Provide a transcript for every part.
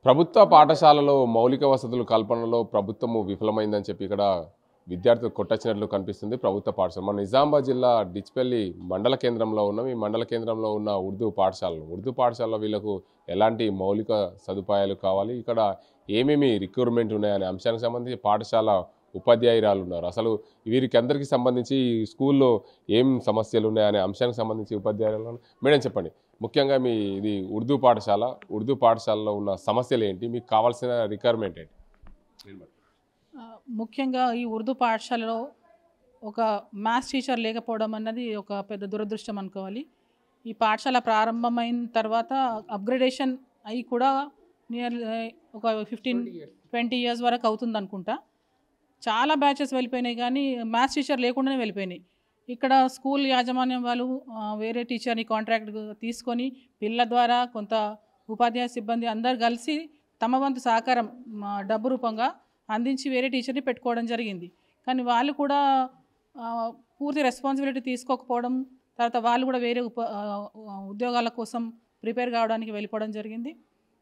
ప్రభుత్వ పాఠశాలలో మౌలిక వసతుల కల్పనలో ప్రభుత్వము విఫలమైందని చెప్పి ఇక్కడ విద్యార్థులు కొట్టొచ్చినట్లు కనిపిస్తుంది. ప్రభుత్వ పాఠశాల మన నిజామాబాద్ జిల్లా డిచ్పల్లి మండల కేంద్రంలో ఉన్నాం. ఈ మండల కేంద్రంలో ఉన్న ఉర్దూ పాఠశాలలో వీళ్ళకు ఎలాంటి మౌలిక సదుపాయాలు కావాలి, ఇక్కడ ఏమేమి రిక్రూట్మెంట్ ఉన్నాయనే అంశానికి సంబంధించి పాఠశాల ఉపాధ్యాయురాలు ఉన్నారు. అసలు వీరికి అందరికీ సంబంధించి స్కూల్లో ఏం సమస్యలు ఉన్నాయనే అంశానికి సంబంధించి ఉపాధ్యాయురాలు మేడం చెప్పండి. ముఖ్యంగా మీ ఇది ఉర్దూ పాఠశాలలో ఉన్న సమస్యలు ఏంటి, మీకు కావాల్సిన రిక్వైర్మెంట్ ఏంటి? ముఖ్యంగా ఈ ఉర్దూ పాఠశాలలో ఒక మ్యాథ్స్ టీచర్ లేకపోవడం అన్నది ఒక పెద్ద దురదృష్టం అనుకోవాలి. ఈ పాఠశాల ప్రారంభమైన తర్వాత అప్గ్రేడేషన్ అయ్యి కూడా నియర్ ఒక 15-20 ఇయర్స్ వరకు అవుతుంది అనుకుంటా. చాలా బ్యాచెస్ వెళ్ళిపోయినాయి, కానీ మ్యాథ్స్ టీచర్ లేకుండానే వెళ్ళిపోయినాయి. ఇక్కడ స్కూల్ యాజమాన్యం వాళ్ళు వేరే టీచర్ని కాంట్రాక్ట్ తీసుకొని పిల్లల ద్వారా కొంత ఉపాధ్యాయ సిబ్బంది అందరు కలిసి తమ వంతు సహకారం డబ్బు రూపంగా అందించి వేరే టీచర్ని పెట్టుకోవడం జరిగింది. కానీ వాళ్ళు కూడా పూర్తి రెస్పాన్సిబిలిటీ తీసుకోకపోవడం, తర్వాత వాళ్ళు కూడా వేరే ఉద్యోగాల కోసం ప్రిపేర్ కావడానికి వెళ్ళిపోవడం జరిగింది.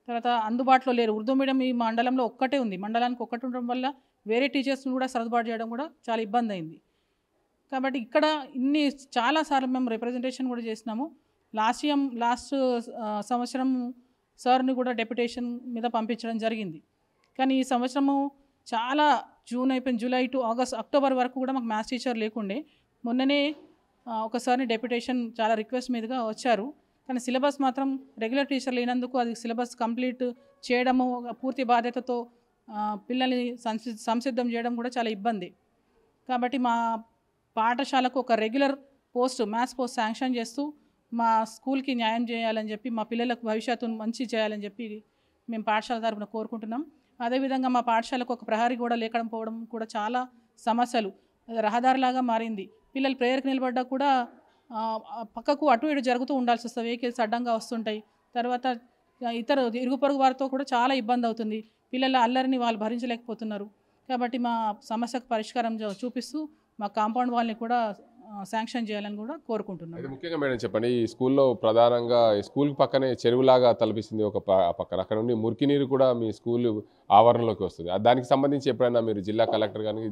తర్వాత అందుబాటులో లేరు. ఉర్దూ మీడియం ఈ మండలంలో ఒక్కటే ఉంది. మండలానికి ఒక్కటి ఉండడం వల్ల వేరే టీచర్స్ని కూడా సర్దుబాటు చేయడం కూడా చాలా ఇబ్బంది అయింది. కాబట్టి ఇక్కడ చాలాసార్లు మేము రిప్రజెంటేషన్ కూడా చేసినాము. లాస్ట్ సంవత్సరం సార్ని కూడా డెప్యుటేషన్ మీద పంపించడం జరిగింది. కానీ ఈ సంవత్సరము చాలా జూన్ అయిపోయింది, జూలై టు ఆగస్ట్ అక్టోబర్ వరకు కూడా మాకు మ్యాథ్స్ టీచర్ లేకుండే. మొన్ననే ఒకసారి డెప్యుటేషన్ చాలా రిక్వెస్ట్ మీదుగా వచ్చారు. కానీ సిలబస్ మాత్రం రెగ్యులర్ టీచర్ లేనందుకు అది సిలబస్ కంప్లీట్ చేయడము, పూర్తి బాధ్యతతో పిల్లల్ని సంసిద్ధం చేయడం కూడా చాలా ఇబ్బంది. కాబట్టి మా పాఠశాలకు ఒక రెగ్యులర్ మ్యాథ్స్ పోస్ట్ శాంక్షన్ చేస్తూ మా స్కూల్కి న్యాయం చేయాలని చెప్పి, మా పిల్లలకు భవిష్యత్తును మంచి చేయాలని చెప్పి మేము పాఠశాల తరపున కోరుకుంటున్నాం. అదేవిధంగా మా పాఠశాలకు ఒక ప్రహరీ కూడా లేకపోవడం కూడా చాలా సమస్యలు, రహదారిలాగా మారింది. పిల్లలు ప్రేయర్కి నిలబడ్డా కూడా పక్కకు అటు ఇటు జరుగుతూ ఉండాల్సి వస్తుంది, వెహికల్స్ అడ్డంగా వస్తుంటాయి. తర్వాత ఇరుగు పొరుగు వారితో కూడా చాలా ఇబ్బంది అవుతుంది. పిల్లల అల్లరిని వాళ్ళు భరించలేకపోతున్నారు. కాబట్టి మా సమస్యకు పరిష్కారం చూపిస్తూ మా కాంపౌండ్ వాళ్ళని కూడా శాంక్షన్ చేయాలని కూడా కోరుకుంటున్నాం. ముఖ్యంగా మేడం చెప్పండి, ఈ స్కూల్లో ప్రధానంగా స్కూల్ పక్కనే చెరువులాగా తలపిస్తుంది ఒక పక్కన, అక్కడ నుండి మురికి నీరు కూడా మీ స్కూల్ ఆవరణలోకి వస్తుంది. దానికి సంబంధించి ఎప్పుడైనా మీరు జిల్లా కలెక్టర్ కానీ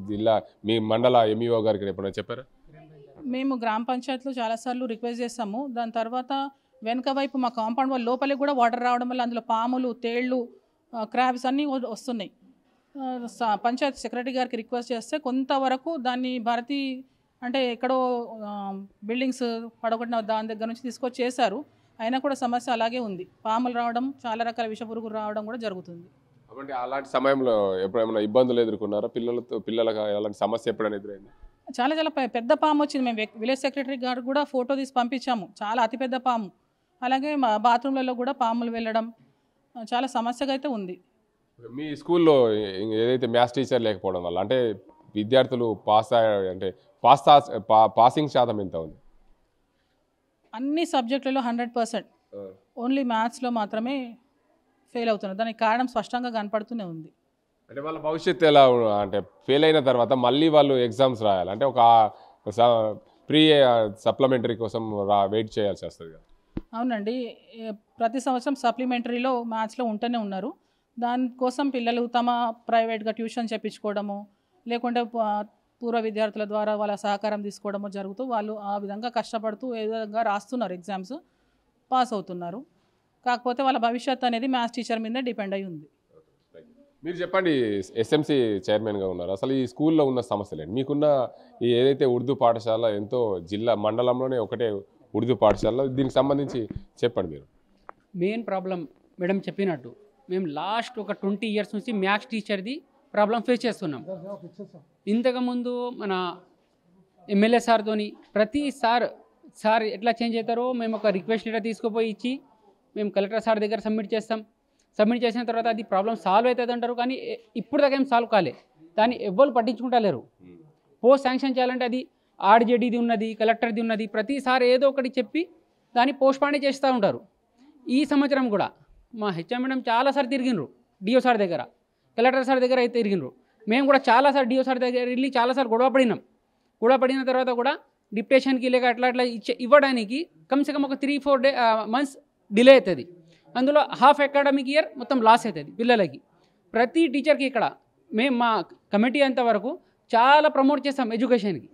మీ మండల ఎంఈఓ గారికి ఎప్పుడైనా చెప్పారా? మేము గ్రామ పంచాయతీలో చాలాసార్లు రిక్వెస్ట్ చేస్తాము. దాని తర్వాత వెనక వైపు మా కాంపౌండ్ వాళ్ళ లోపలికి కూడా వాటర్ రావడం వల్ల అందులో పాములు, తేళ్లు, క్రాబ్స్ అన్నీ వస్తున్నాయి. పంచాయతీ సెక్రటరీ గారికి రిక్వెస్ట్ చేస్తే కొంతవరకు దాన్ని భారతీ అంటే ఎక్కడో బిల్డింగ్స్ పడగొట్టిన దాని దగ్గర నుంచి తీసుకొచ్చి చేశారు. అయినా కూడా సమస్య అలాగే ఉంది. పాములు రావడం, చాలా రకాల విషపురుగులు రావడం కూడా జరుగుతుంది. కాబట్టి అలాంటి సమయంలో ఎప్పుడైనా ఇబ్బందులు ఎదుర్కొన్నారా? పిల్లలకు అలాంటి సమస్య ఎప్పుడైనా ఎదురైంది? చాలా పెద్ద పాము వచ్చింది. మేము విలేజ్ సెక్రటరీ గారు కూడా ఫోటో తీసి పంపించాము. చాలా అతిపెద్ద పాము. అలాగే మా బాత్రూమ్లలో కూడా పాములు వెళ్ళడం చాలా సమస్యగా అయితే ఉంది. మీ స్కూల్లో ఏదైతే మ్యాథ్స్ టీచర్ లేకపోవడం వల్ల అంటే విద్యార్థులు పాసింగ్ శాతం ఎంత ఉంది? అన్ని సబ్జెక్టులలో 100%. ఓన్లీ మ్యాథ్స్లో మాత్రమే ఫెయిల్ అవుతున్నారు. దానికి కారణం స్పష్టంగా కనపడుతూనే ఉంది. అంటే వాళ్ళ భవిష్యత్తు ఎలా అంటే ఫెయిల్ అయిన తర్వాత మళ్ళీ వాళ్ళు ఎగ్జామ్స్ రాయాలి అంటే ఒక ప్రీ సప్లిమెంటరీ కోసం వెయిట్ చేయాల్సి వస్తుంది కదా? అవునండి, ప్రతి సంవత్సరం సప్లిమెంటరీలో మ్యాథ్స్లో ఉంటూనే ఉన్నారు. దానికోసం పిల్లలు తమ ప్రైవేట్గా ట్యూషన్ చెప్పించుకోవడము, లేకుంటే పూర్వ విద్యార్థుల ద్వారా వాళ్ళ సహకారం తీసుకోవడము జరుగుతూ వాళ్ళు ఆ విధంగా కష్టపడుతూ ఏ విధంగా రాస్తున్నారు, ఎగ్జామ్స్ పాస్ అవుతున్నారు. కాకపోతే వాళ్ళ భవిష్యత్తు అనేది మ్యాథ్స్ టీచర్ మీదే డిపెండ్ అయి ఉంది. మీరు చెప్పండి, ఎస్ఎంసీ చైర్మన్గా ఉన్నారు, అసలు ఈ స్కూల్లో ఉన్న సమస్యలు ఏంటి? మీకున్న ఈ ఏదైతే ఉర్దూ పాఠశాల ఎంతో జిల్లా మండలంలోనే ఒకటే ఉర్దూ పాఠశాల, దీనికి సంబంధించి చెప్పండి మీరు. మెయిన్ ప్రాబ్లం మేడం చెప్పినట్టు మేము లాస్ట్ ఒక 20 ఇయర్స్ నుంచి మ్యాథ్స్ టీచర్ది ప్రాబ్లం ఫేస్ చేస్తున్నాం. ఇంతకుముందు మన ఎమ్మెల్యే సార్తోని ప్రతి సార్ ఎట్లా చేంజ్ అవుతారో మేము ఒక రిక్వెస్ట్ లెటర్ తీసుకుపోయి ఇచ్చి మేము కలెక్టర్ సార్ దగ్గర సబ్మిట్ చేస్తాం. సబ్మిట్ చేసిన తర్వాత అది ప్రాబ్లం సాల్వ్ అవుతుంది అంటారు, కానీ ఇప్పుడు దాకా ఏం సాల్వ్ కాలే. దాన్ని ఎవ్వరు పట్టించుకుంటలేరు. పోస్ట్ శాంక్షన్ చేయాలంటే అది ఆర్జేడీది ఉన్నది, కలెక్టర్ది ఉన్నది, ప్రతిసారి ఏదో ఒకటి చెప్పి దాన్ని పోస్ట్ పాండే చేస్తూ ఉంటారు. ఈ సంవత్సరం కూడా మా హెచ్ఎం మేడం చాలాసార్లు తిరిగినరు, డిఓ సార్ దగ్గర, కలెక్టర్ సార్ దగ్గర అయితే తిరిగినరు. మేము కూడా చాలాసార్లు డిఓ సార్ దగ్గర వెళ్ళి చాలాసార్లు గొడవ పడిన తర్వాత కూడా డిప్యుటేషన్కి లేక అట్లా ఇవ్వడానికి కమ్సే కమ్ ఒక 3-4 months డిలే అవుతుంది. అందులో హాఫ్ అకాడమిక్ ఇయర్ మొత్తం లాస్ అవుతుంది పిల్లలకి. ప్రతి టీచర్కి ఇక్కడ మేము మా కమిటీ అంతవరకు చాలా ప్రమోట్ చేస్తాం ఎడ్యుకేషన్కి.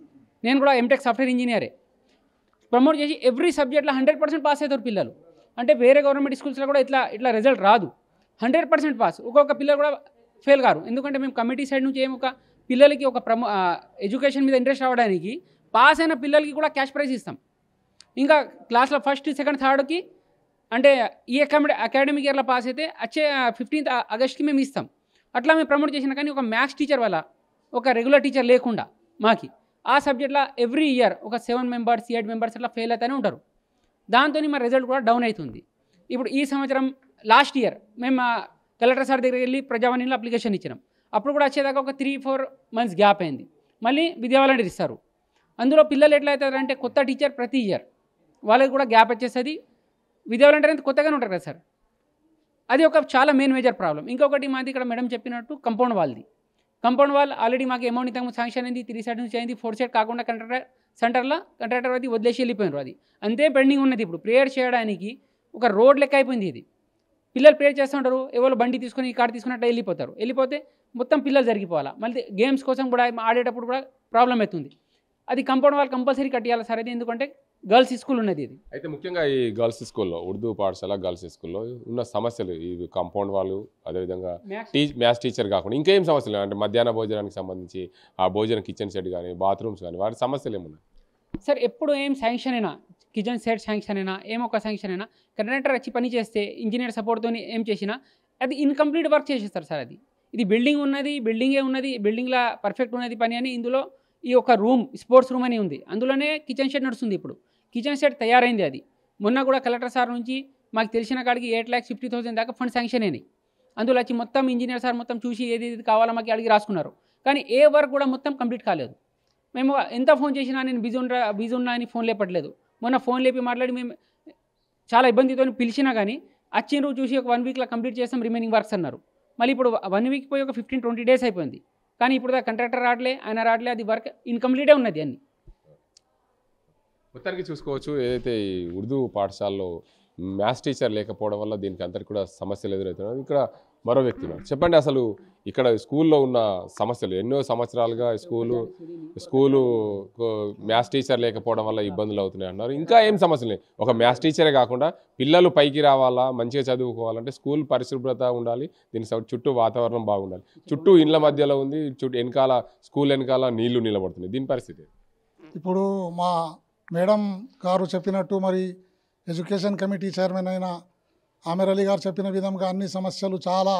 నేను కూడా ఎంటెక్ సాఫ్ట్వేర్ ఇంజనీరే. ప్రమోట్ చేసి ఎవ్రీ సబ్జెక్ట్లో 100% పాస్ అవుతారు పిల్లలు. అంటే వేరే గవర్నమెంట్ స్కూల్స్లో కూడా ఇట్లా రిజల్ట్ రాదు. 100% పాస్. ఒక్కొక్క పిల్లలు కూడా ఫెయిల్ కారు. ఎందుకంటే మేము కమిటీ సైడ్ నుంచి ఒక పిల్లలకి ఒక ఎడ్యుకేషన్ మీద ఇంట్రెస్ట్ రావడానికి పాస్ అయిన పిల్లలకి కూడా క్యాష్ ప్రైజ్ ఇస్తాం. ఇంకా క్లాస్లో ఫస్ట్, సెకండ్, థర్డ్కి అంటే ఈ అకాడమిక్ ఇయర్లో పాస్ అయితే వచ్చే 15th ఆగస్ట్కి మేము ఇస్తాం. అట్లా మేము ప్రమోట్ చేసినా కానీ ఒక మ్యాథ్స్ టీచర్ వల్ల ఒక రెగ్యులర్ టీచర్ లేకుండా మాకి ఆ సబ్జెక్ట్లో ఎవ్రీ ఇయర్ ఒక 7 మెంబర్స్ 8 మెంబర్స్ అట్లా ఫెయిల్ అవుతూనే ఉంటారు. దాంతో మా రిజల్ట్ కూడా డౌన్ అవుతుంది. ఇప్పుడు ఈ సంవత్సరం లాస్ట్ ఇయర్ మేము కలెక్టర్ సార్ దగ్గరికి వెళ్ళి ప్రజావాణిలో అప్లికేషన్ ఇచ్చినాం. అప్పుడు కూడా వచ్చేదాకా ఒక 3-4 మంత్స్ గ్యాప్ అయింది. మళ్ళీ విద్యా వాలంటీర్ ఇస్తారు. అందులో పిల్లలు ఎట్లా అవుతారంటే కొత్త టీచర్ ప్రతి ఇయర్ వాళ్ళకి కూడా గ్యాప్ వచ్చేస్తుంది. విద్యా వాలంటీర్ అనేది కొత్తగానే ఉంటారు కదా సార్, అది ఒక చాలా మేజర్ ప్రాబ్లం. ఇంకొకటి మాది ఇక్కడ మేడం చెప్పినట్టు కంపౌండ్ వాల్ది. కంపౌండ్ వాల్ ఆల్రెడీ మాకు అమౌంట్ ఇంతకు శాంక్షన్ అయింది. 3 సైడ్ నుంచి అయింది. 4 సైడ్ కాకుండా కాంట్రాక్టర్ అది వదిలేసి వెళ్ళిపోయినారు. అది అంతే పెండింగ్ ఉన్నది. ఇప్పుడు ప్రేయర్ చేయడానికి ఒక రోడ్ లెక్క అయిపోయింది. ఇది పిల్లలు ప్రేయర్ చేస్తూ ఉంటారు. ఎవరు బండి తీసుకొని ఈ కార్ తీసుకున్నట్టు వెళ్ళిపోతే మొత్తం పిల్లలు జరిగిపోవాలా. మళ్ళీ గేమ్స్ కోసం కూడా ఆడేటప్పుడు కూడా ప్రాబ్లం అవుతుంది. అది కంపౌండ్ వాల్ కంపల్సరీ కట్టియాలి సార్. అది ఎందుకంటే గర్ల్స్ స్కూల్ ఉన్నది. ఇది అయితే ముఖ్యంగా ఈ గర్ల్స్ స్కూల్లో, ఉర్దూ పాఠశాల గర్ల్స్ స్కూల్లో ఉన్న సమస్యలు ఈ కాంపౌండ్ వాళ్ళు, అదేవిధంగా మ్యాథ్స్ టీచర్ కాకుండా ఇంకేం సమస్యలు అంటే మధ్యాహ్న భోజనానికి సంబంధించి ఆ భోజన కిచెన్ సెట్ కానీ బాత్రూమ్స్ కానీ వాటి సమస్యలు ఏమున్నాయి సార్? ఎప్పుడు ఏం శాంక్షన్ అయినా, కిచెన్ సెట్ శాంక్షన్ అయినా, ఏమొక శాంక్షన్ అయినా కంట్రాక్టర్ వచ్చి పని చేస్తే ఇంజనీర్ సపోర్ట్తో ఏం చేసినా అది ఇన్కంప్లీట్ వర్క్ చేసేస్తారు సార్. ఇది బిల్డింగే ఉన్నది, బిల్డింగ్లో పర్ఫెక్ట్ ఉన్నది పని అని. ఇందులో ఈ ఒక రూమ్, స్పోర్ట్స్ రూమ్ అని ఉంది, అందులోనే కిచెన్ సెట్ నడుస్తుంది. ఇప్పుడు కిచెన్ సెట్ తయారైంది. అది మొన్న కూడా కలెక్టర్ సార్ నుంచి మాకు తెలిసిన కాడికి 8,50,000 దాకా ఫండ్ శాంక్షన్ అయినాయి. అందులో వచ్చి మొత్తం ఇంజనీర్ సార్ మొత్తం చూసి ఏది కావాలో మాకు అడిగి రాసుకున్నారు. కానీ ఏ వర్క్ కూడా మొత్తం కంప్లీట్ కాలేదు. మేము ఎంత ఫోన్ చేసినా నేను బిజీ ఉన్నా అని ఫోన్ లేపట్లేదు. మొన్న ఫోన్ లేపి మాట్లాడి మేము చాలా ఇబ్బందితో పిలిచినా కానీ వచ్చిండ్రు, చూసి ఒక 1 వీక్లో కంప్లీట్ చేస్తాం రిమైనింగ్ వర్క్స్ అన్నారు. మళ్ళీ ఇప్పుడు 1 వీక్ పోయి ఒక 15-20 డేస్ అయిపోయింది. కానీ ఇప్పుడు కంట్రాక్టర్ ఆయన రావట్లే, అది వర్క్ ఇన్కంప్లీటే ఉన్నది. అన్ని మొత్తానికి చూసుకోవచ్చు. ఏదైతే ఈ ఉర్దూ పాఠశాలలో మ్యాథ్స్ టీచర్ లేకపోవడం వల్ల దీనికి అందరికీ కూడా సమస్యలు ఎదురవుతున్నాయి. ఇక్కడ మరో వ్యక్తి ఉన్నారు. చెప్పండి, అసలు ఇక్కడ స్కూల్లో ఉన్న సమస్యలు ఎన్నో సంవత్సరాలుగా స్కూలు మ్యాథ్స్ టీచర్ లేకపోవడం వల్ల ఇబ్బందులు అవుతున్నాయి అన్నారు. ఇంకా ఏం సమస్యలు? ఒక మ్యాథ్స్ టీచరే కాకుండా పిల్లలు పైకి రావాలా, మంచిగా చదువుకోవాలంటే స్కూల్ పరిశుభ్రత ఉండాలి, దీని చుట్టూ వాతావరణం బాగుండాలి. చుట్టూ ఇండ్ల మధ్యలో ఉంది, స్కూల్ వెనకాల నీళ్లు నిలబడుతున్నాయి. దీని పరిస్థితి ఇప్పుడు మా మేడం గారు చెప్పినట్టు, మరి ఎడ్యుకేషన్ కమిటీ చైర్మన్ అయిన ఆమెర్ అలీ గారు చెప్పిన విధంగా అన్ని సమస్యలు చాలా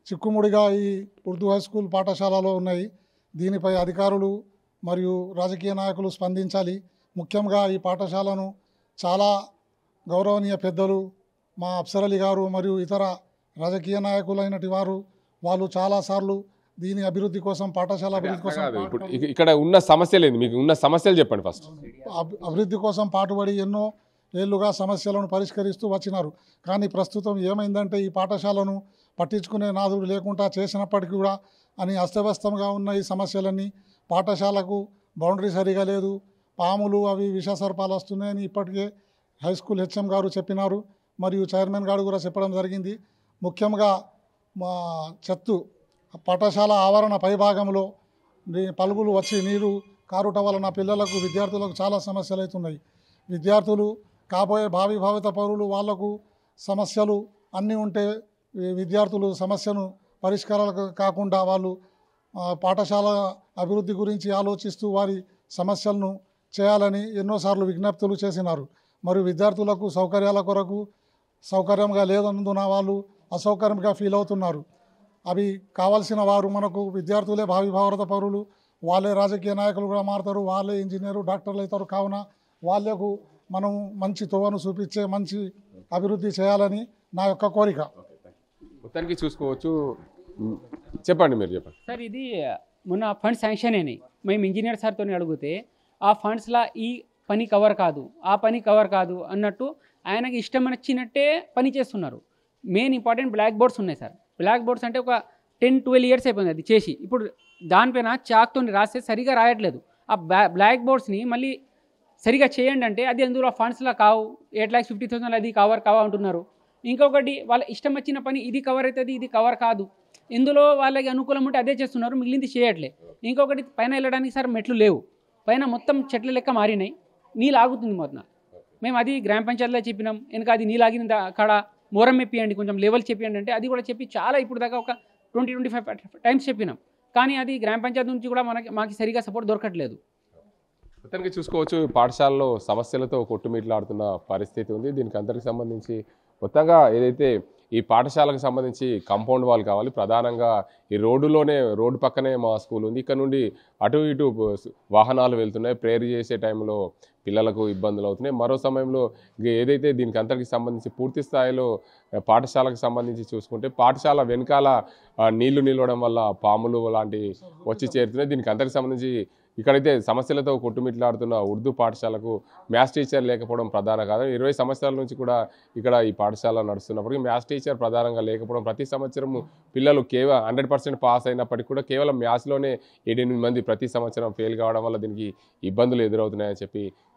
చిక్కుముడిగా ఈ ఉర్దూ హై స్కూల్ పాఠశాలలో ఉన్నాయి. దీనిపై అధికారులు మరియు రాజకీయ నాయకులు స్పందించాలి. ముఖ్యంగా ఈ పాఠశాలను చాలా గౌరవనీయ పెద్దలు మా అఫ్సర్ అలీ గారు మరియు ఇతర రాజకీయ నాయకులైనటి వాళ్ళు చాలాసార్లు దీని అభివృద్ధి కోసం, పాఠశాల అభివృద్ధి కోసం, ఇక్కడ ఉన్న సమస్యలు ఏంది? మీకు ఉన్న సమస్యలు చెప్పండి ఫస్ట్. అభివృద్ధి కోసం పాటుపడి ఎన్నో ఏళ్లుగా సమస్యలను పరిష్కరిస్తూ వచ్చినారు. కానీ ప్రస్తుతం ఏమైందంటే ఈ పాఠశాలను పట్టించుకునే నాదుడు లేకుండా చేసినప్పటికీ కూడా అని అస్తవ్యస్తంగా ఉన్న ఈ సమస్యలన్నీ, పాఠశాలకు బౌండరీ సరిగా లేదు, పాములు అవి విషసర్పాలు వస్తున్నాయని ఇప్పటికే హై స్కూల్ హెచ్ఎం గారు చెప్పినారు. మరియు చైర్మన్ గారు కూడా చెప్పడం జరిగింది. ముఖ్యంగా మా చెత్తు పాఠశాల ఆవరణ పైభాగంలో పలుగులు వచ్చి నీరు కారుట వలన పిల్లలకు, విద్యార్థులకు చాలా సమస్యలు అవుతున్నాయి. విద్యార్థులు కాబోయే భావిత పౌరులు, వాళ్లకు సమస్యలు అన్నీ ఉంటే విద్యార్థులు సమస్యను పరిష్కారాలు కాకుండా వాళ్ళు పాఠశాల అభివృద్ధి గురించి ఆలోచిస్తూ వారి సమస్యలను చేయాలని ఎన్నోసార్లు విజ్ఞప్తులు చేసినారు. మరియు విద్యార్థులకు సౌకర్యాల కొరకు సౌకర్యంగా లేదన్నందున వాళ్ళు అసౌకర్యంగా ఫీల్ అవుతున్నారు. అవి కావాల్సిన వారు మనకు విద్యార్థులే భారత పౌరులు, వాళ్ళే రాజకీయ నాయకులు కూడా మారుతారు, వాళ్ళే ఇంజనీరు, డాక్టర్లు అవుతారు. కావున వాళ్లకు మనం మంచి తోవను చూపించే మంచి అభివృద్ధి చేయాలని నా యొక్క కోరిక. మొత్తానికి చూసుకోవచ్చు. చెప్పండి, మీరు చెప్పండి సార్. ఇది మొన్న ఫండ్స్ శాంక్షన్ అయినాయి. మేము ఇంజనీర్ సార్తో అడిగితే ఆ ఫండ్స్లో ఈ పని కవర్ కాదు, ఆ పని కవర్ కాదు అన్నట్టు ఆయనకి ఇష్టం వచ్చినట్టే పని చేస్తున్నారు. మెయిన్ ఇంపార్టెంట్ బ్లాక్ బోర్డ్స్ ఉన్నాయి సార్. బ్లాక్ బోర్డ్స్ అంటే ఒక 10-12 ఇయర్స్ అయిపోయింది అది చేసి. ఇప్పుడు దానిపైన చాక్తో రాస్తే సరిగా రాయట్లేదు. ఆ బ్లాక్ బోర్డ్స్ని మళ్ళీ సరిగా చేయండి అంటే అది అందులో ఫండ్స్లో కావు, 8,50,000 అది కవర్ కావు అంటున్నారు. ఇంకొకటి వాళ్ళ ఇష్టం వచ్చిన పని ఇది కవర్ అవుతుంది ఇది కవర్ కాదు, ఇందులో వాళ్ళకి అనుకూలం ఉంటే అదే చేస్తున్నారు, మిగిలింది చేయట్లే. ఇంకొకటి పైన వెళ్ళడానికి సార్ మెట్లు లేవు, పైన మొత్తం చెట్ల లెక్క మారినాయి, నీళ్ళు ఆగుతుంది మొత్తం. మేము అది గ్రామ పంచాయతీలో చెప్పినాం, వెనక అది నీళ్ళు ఆగిన అక్కడ మోరం మెప్పియండి, కొంచెం లెవెల్ చెప్పియండి అంటే అది కూడా చెప్పి చాలా ఇప్పుడు దాకా ఒక 20-25 టైమ్స్ చెప్పినాం. కానీ అది గ్రామ పంచాయతీ నుంచి కూడా మాకు సరిగా సపోర్ట్ దొరకట్లేదు. మొత్తానికి చూసుకోవచ్చు పాఠశాలలో సమస్యలతో కొట్టుమిట్లాడుతున్న పరిస్థితి ఉంది. దీనికి అందరికి సంబంధించి మొత్తంగా ఏదైతే ఈ పాఠశాలకు సంబంధించి కాంపౌండ్ వాల్ కావాలి. ప్రధానంగా ఈ రోడ్డు పక్కనే మా స్కూల్ ఉంది. ఇక్కడ నుండి అటు ఇటు వాహనాలు వెళ్తున్నాయి. ప్రేయర్ చేసే టైంలో పిల్లలకు ఇబ్బందులు అవుతున్నాయి. మరో సమయంలో ఏదైతే దీనికి అంతటికి సంబంధించి పూర్తి స్థాయిలో పాఠశాలకు సంబంధించి చూసుకుంటే పాఠశాల వెనకాల నీళ్లు నిలవడం వల్ల పాములు లాంటివి వచ్చి చేరుతున్నాయి. దీనికి అంతటికి సంబంధించి ఇక్కడైతే సమస్యలతో కొట్టుమిట్లాడుతున్న ఉర్దూ పాఠశాలకు మ్యాథ్స్ టీచర్ లేకపోవడం ప్రధాన కారణం. 20 సంవత్సరాల నుంచి కూడా ఇక్కడ ఈ పాఠశాల నడుస్తున్నప్పటికీ మ్యాథ్స్ టీచర్ ప్రధానంగా లేకపోవడం, ప్రతి సంవత్సరం పిల్లలు 100% పాస్ అయినప్పటికీ కూడా కేవలం మ్యాథ్స్లోనే 7-8 మంది ప్రతి సంవత్సరం ఫెయిల్ కావడం వల్ల దీనికి ఇబ్బందులు ఎదురవుతున్నాయని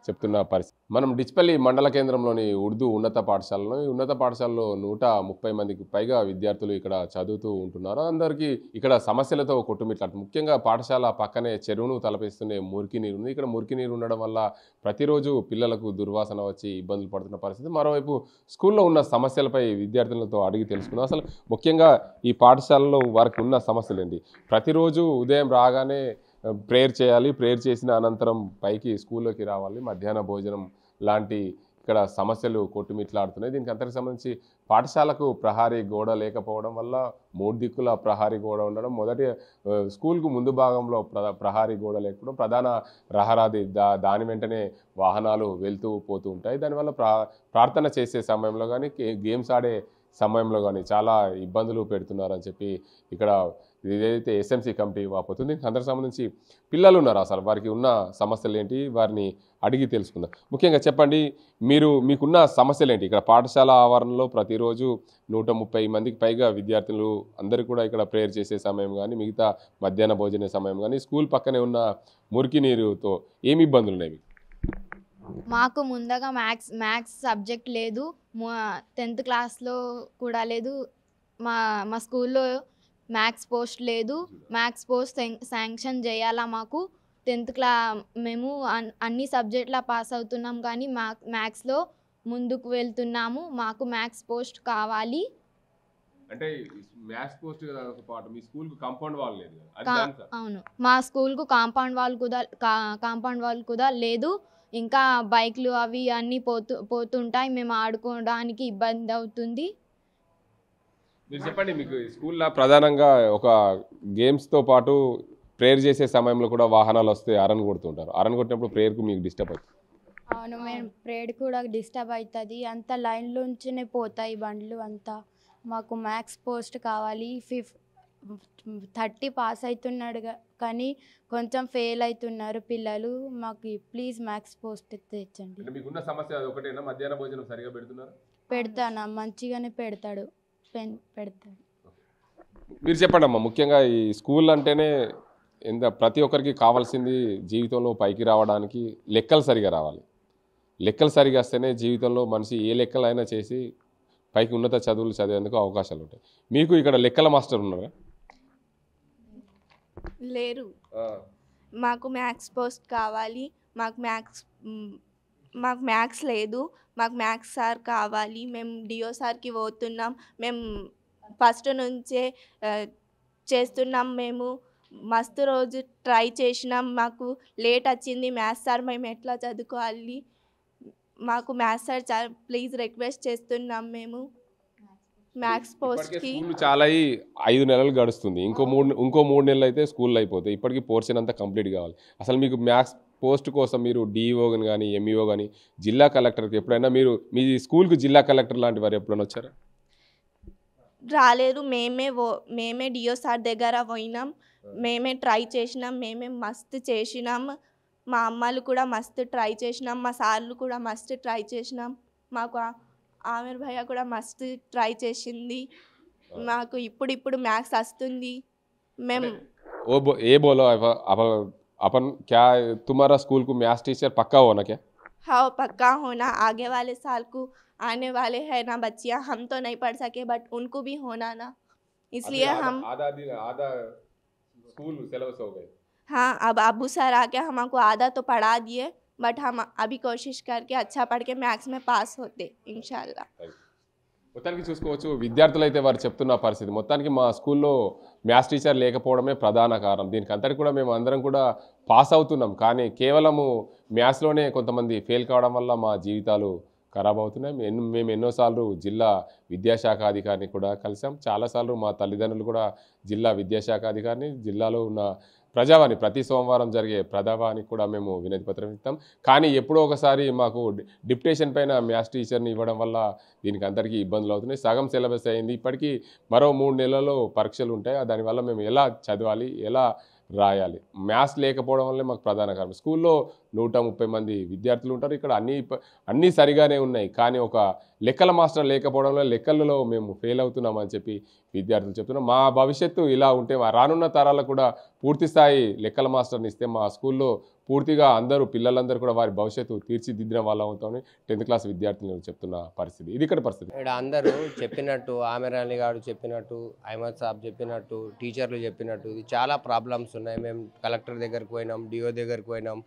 చెప్తున్న పరిస్థితి. మనం డిచ్పల్లి మండల కేంద్రంలోని ఉర్దూ ఉన్నత పాఠశాలలో, ఈ ఉన్నత పాఠశాలలో 130 మందికి పైగా విద్యార్థులు ఇక్కడ చదువుతూ ఉంటున్నారు. అందరికీ ఇక్కడ సమస్యలతో కొట్టుమిట్లాడుతుంది. ముఖ్యంగా పాఠశాల పక్కనే చెరువును తలపిస్తున్న మురికి నీరు ఉంది. ఇక్కడ మురికి నీరు ఉండడం వల్ల ప్రతిరోజు పిల్లలకు దుర్వాసన వచ్చి ఇబ్బందులు పడుతున్న పరిస్థితి. మరోవైపు స్కూల్లో ఉన్న సమస్యలపై విద్యార్థులతో అడిగి తెలుసుకుందాం. అసలు ముఖ్యంగా ఈ పాఠశాలలో వారికి ఉన్న సమస్యలు ఏంటి? ప్రతిరోజు ఉదయం రాగానే ప్రేయర్ చేయాలి, ప్రేయర్ చేసిన అనంతరం పైకి స్కూల్లోకి రావాలి, మధ్యాహ్న భోజనం లాంటి ఇక్కడ సమస్యలు కొట్టుమిట్లాడుతున్నాయి. దీనికి అంతకు సంబంధించి పాఠశాలకు ప్రహారీ గోడ లేకపోవడం వల్ల 3 దిక్కుల ప్రహారీ గోడ ఉండడం, మొదటి స్కూల్కు ముందు భాగంలో ప్రహారీ గోడ లేకపోవడం, ప్రధాన రహదారి దాని వెంటనే వాహనాలు వెళ్తూ పోతూ ఉంటాయి. దానివల్ల ప్రార్థన చేసే సమయంలో కానీ గేమ్స్ ఆడే సమయంలో కానీ చాలా ఇబ్బందులు పెడుతున్నారని చెప్పి ఇక్కడ ఏదైతే ఎస్ఎంసీ కమిటీ వాపోతుంది. అందరికి సంబంధించి పిల్లలు ఉన్నారు, అసలు వారికి ఉన్న సమస్యలు ఏంటి వారిని అడిగి తెలుసుకుందాం. ముఖ్యంగా చెప్పండి, మీకున్న సమస్యలు ఏంటి? ఇక్కడ పాఠశాల ఆవరణలో ప్రతిరోజు 130 మందికి పైగా విద్యార్థులు అందరూ కూడా ఇక్కడ ప్రేయర్ చేసే సమయం కానీ మిగతా మధ్యాహ్న భోజన సమయం కానీ స్కూల్ పక్కనే ఉన్న మురికి నీరుతో ఏమి ఇబ్బందులు ఉన్నాయి? మాకు ముందుగా మ్యాథ్స్ సబ్జెక్ట్ లేదు, 10th క్లాస్లో కూడా లేదు. మా స్కూల్లో మ్యాథ్స్ పోస్ట్ లేదు. మ్యాథ్స్ పోస్ట్ శాంక్షన్ చేయాలా మాకు. 10th మేము అన్ని సబ్జెక్టులా పాస్ అవుతున్నాం కానీ మ్యాథ్స్లో ముందుకు వెళ్తున్నాము. మాకు మ్యాథ్స్ పోస్ట్ కావాలి. అంటే మ్యాథ్స్ పోస్ట్ పాటు మీ స్కూల్కు కాంపౌండ్ వాల్ లేదు? అవును, మా స్కూల్కు కాంపౌండ్ వాల్ కూడా లేదు. ఇంకా బైక్లు అవి అన్నీ పోతుంటాయి, మేము ఆడుకోవడానికి ఇబ్బంది అవుతుంది. మీరు చెప్పండి, మీకు స్కూల్లో ప్రధానంగా ఒక గేమ్స్తో పాటు ప్రేయర్ చేసే సమయంలో కూడా వాహనాలు వస్తే అరన్ కొడుతుంటారు. అరన్ కొట్టినప్పుడు ప్రేయర్కు మీకు డిస్టర్బ్ అవుతుంది? అవును, మేము ప్రేయర్ కూడా డిస్టర్బ్ అవుతుంది. అంతా లైన్లోంచినే పోతాయి బండ్లు అంతా. మాకు మ్యాథ్స్ పోస్ట్ కావాలి. 30 పాస్ అవుతున్నాడు కానీ కొంచెం ఫెయిల్ అవుతున్నారు పిల్లలు. మాకు ప్లీజ్ మ్యాథ్స్ పోస్ట్ తెచ్చండి. మీకున్న సమస్య ఒకటేనా? మధ్యాహ్న భోజనం సరిగా పెడుతున్నారు? పెడతానా, మంచిగానే పెడతాడు. మీరు చెప్పండి అమ్మా, ముఖ్యంగా ఈ స్కూల్ అంటేనే ప్రతి ఒక్కరికి కావాల్సింది జీవితంలో పైకి రావడానికి లెక్కలు సరిగా రావాలి. లెక్కలు సరిగా వస్తేనే జీవితంలో మనిషి ఏ లెక్కలైనా చేసి పైకి ఉన్నత చదువులు చదివేందుకు అవకాశాలు ఉంటాయి. మీకు ఇక్కడ లెక్కల మాస్టర్ ఉన్నారా? లేరు. మాకు మ్యాథ్స్ పోస్ట్ కావాలి. మాకు మ్యాథ్స్ లేదు. మాకు మ్యాథ్స్ సార్ కావాలి. మేము డిఓ సార్కి పోతున్నాం. మేము ఫస్ట్ నుంచే చేస్తున్నాం. మేము మస్తు రోజు ట్రై చేసినాం, మాకు లేట్ వచ్చింది. మ్యాథ్స్ సార్ మేము ఎట్లా చదువుకోవాలి? మాకు మ్యాథ్స్ సార్ ప్లీజ్ రిక్వెస్ట్ చేస్తున్నాం. మేము మ్యాథ్స్ పోస్ట్కి చాలా 5 నెలలు గడుస్తుంది. ఇంకో 3 నెలలు అయితే స్కూల్లో అయిపోతాయి. ఇప్పటికీ పోర్షన్ అంతా కంప్లీట్ కావాలి. అసలు మీకు మ్యాథ్స్ పోస్ట్ కోసం మీరు డిఈఓ కానీ ఎంఈఓ కానీ జిల్లా కలెక్టర్కి ఎప్పుడైనా మీ స్కూల్కు జిల్లా కలెక్టర్ లాంటి వారు ఎప్పుడైనా వచ్చారా? రాలేదు. మేమే డిఓ సార్ దగ్గర పోయినాం. మేమే ట్రై చేసినాం. మేమే మస్తు చేసినాం. మా అమ్మలు కూడా మస్తు ట్రై చేసినాం. మా సార్లు కూడా మస్తు ట్రై చేసినాం. మాకు ఆమెర్ భయ్య కూడా మస్తు ట్రై చేసింది. మాకు ఇప్పుడు మ్యాథ్స్ వస్తుంది. మేము ఏ బోలో अपन क्या तुम्हारा स्कूल को मैथ्स टीचर पक्का होना क्या? हाँ पक्का होना, आगे वाले साल को आने वाले हैं ना बच्चियाँ, हम तो नहीं पढ़ सके बट उनको भी होना ना, इसलिए हम आधा स्कूल सिलेबस हो गए। हाँ अब अबू सर आके हमको आधा तो पढ़ा दिए बट हम अभी कोशिश करके अच्छा पढ़ के मैथ्स में पास होते इंशाल्लाह। మొత్తానికి చూసుకోవచ్చు విద్యార్థులు అయితే వారు చెప్తున్న పరిస్థితి మొత్తానికి మా స్కూల్లో మ్యాథ్స్ టీచర్ లేకపోవడమే ప్రధాన కారణం, దీనికి అంతటి కూడా మేము అందరం కూడా పాస్ అవుతున్నాం, కానీ కేవలము మ్యాథ్స్లోనే కొంతమంది ఫెయిల్ కావడం వల్ల మా జీవితాలు ఖరాబ్ అవుతున్నాయి. మేము ఎన్నోసార్లు జిల్లా విద్యాశాఖ అధికారిని కూడా కలిసాం, చాలాసార్లు మా తల్లిదండ్రులు కూడా జిల్లా విద్యాశాఖ అధికారిని, జిల్లాలో ఉన్న ప్రజావాణి ప్రతి సోమవారం జరిగే ప్రజావానికి కూడా మేము వినతి పత్రం ఇస్తాం, కానీ ఎప్పుడో ఒకసారి మాకు డిప్యుటేషన్ పైన మ్యాథ్స్ టీచర్ని ఇవ్వడం వల్ల దీనికి అందరికీ ఇబ్బందులు అవుతున్నాయి. సగం సిలబస్ అయింది, ఇప్పటికీ మరో 3 నెలల్లో పరీక్షలు ఉంటాయి, దానివల్ల మేము ఎలా చదవాలి, ఎలా రాయాలి, మ్యాథ్స్ లేకపోవడం వల్లే మాకు ప్రధాన కారణం. స్కూల్లో 130 మంది విద్యార్థులు ఉంటారు, ఇక్కడ అన్నీ సరిగానే ఉన్నాయి, కానీ ఒక లెక్కల మాస్టర్ లేకపోవడం వల్ల లెక్కలలో మేము ఫెయిల్ అవుతున్నామని చెప్పి విద్యార్థులు చెప్తున్నాం. మా భవిష్యత్తు ఇలా ఉంటే రానున్న తరాలకు కూడా పూర్తి స్థాయి లెక్కల మాస్టర్ని ఇస్తే మా స్కూల్లో పూర్తిగా పిల్లలందరూ కూడా వారి భవిష్యత్తు తీర్చిదిద్దిన వాళ్ళ అవుతామని 10th క్లాస్ విద్యార్థులు చెప్తున్న పరిస్థితి. ఇది ఇక్కడ పరిస్థితి. ఇక్కడ అందరూ చెప్పినట్టు ఆమెర్ అలీ గారు చెప్పినట్టు, అహ్మద్ సాబ్ చెప్పినట్టు, టీచర్లు చెప్పినట్టు ఇది చాలా ప్రాబ్లమ్స్ ఉన్నాయి. మేము కలెక్టర్ దగ్గరికి పోయినాం, డిఓ దగ్గరికి పోయినాం,